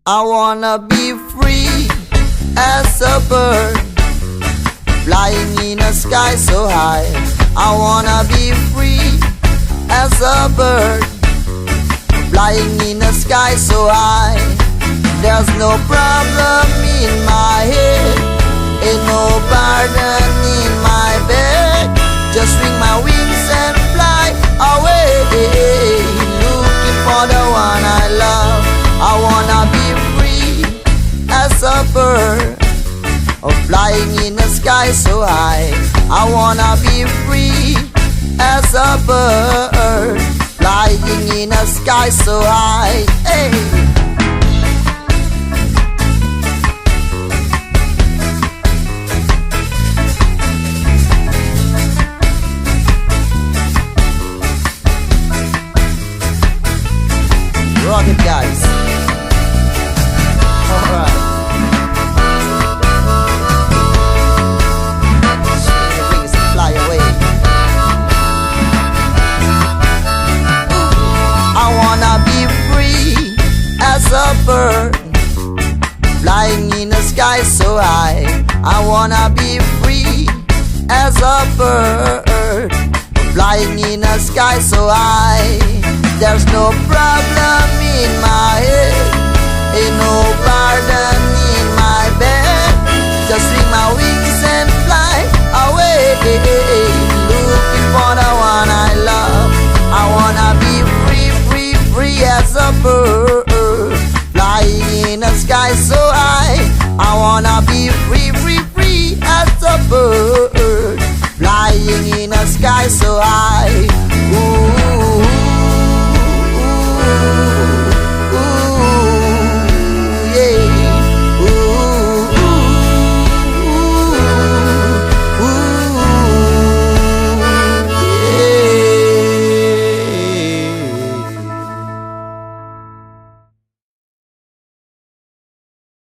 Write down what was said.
I wanna be free as a bird, flying in a sky so high. I wanna be free as a bird, flying in a sky so high. There's no problem in my head, ain't no burden in my bed. Just swing my wings and fly away, looking for the one I love. I wanna be free as a bird, flying in the sky so high. I wanna be free as a bird, flying in the sky so high. Hey. Rock it, guys. Alright. Swing your wings and fly away. I wanna be free as a bird, flying in the sky so high. I wanna be free as a bird, flying in the sky so high. There's no problem in my head, ain't no burden in my bed. Just swing my wings and fly away, looking for the one I love. I wanna be free, free, free as a bird, flying in the sky so high. I wanna be free, free, free as a bird, flying in the sky so high. Ooh.